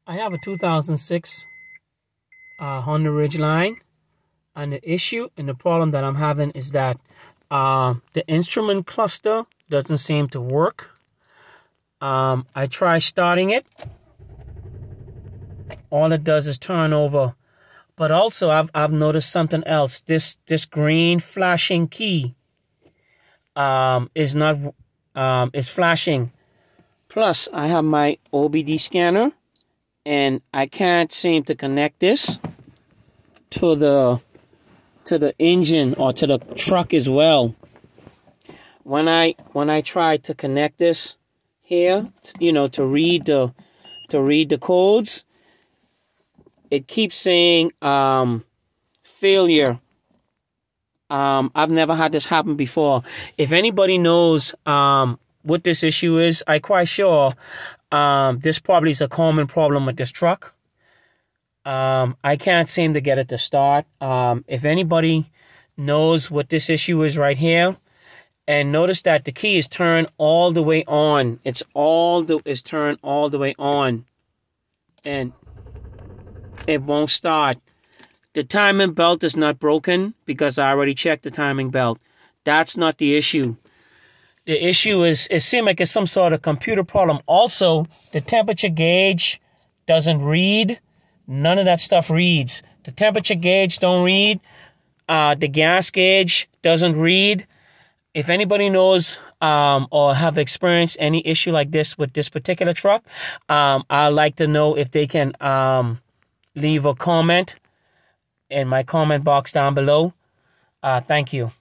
I have a 2006 Honda Ridgeline, and the issue and the problem that I'm having is that the instrument cluster doesn't seem to work. I try starting it. All it does is turn over. But also I've noticed something else. This green flashing key is flashing. Plus I have my OBD scanner, and I can't seem to connect this to the engine or to the truck as well. When I try to connect this here, to read the codes, it keeps saying failure. I've never had this happen before. If anybody knows what this issue is, I'm quite sure this probably is a common problem with this truck. I can't seem to get it to start. If anybody knows what this issue is right here, and notice that the key is turned all the way on. It's turned all the way on, and it won't start. The timing belt is not broken because I already checked the timing belt. That's not the issue. The issue is, it seems like it's some sort of computer problem. Also, the temperature gauge doesn't read. None of that stuff reads. The temperature gauge don't read. The gas gauge doesn't read. If anybody knows or have experienced any issue like this with this particular truck, I'd like to know if they can leave a comment in my comment box down below. Thank you.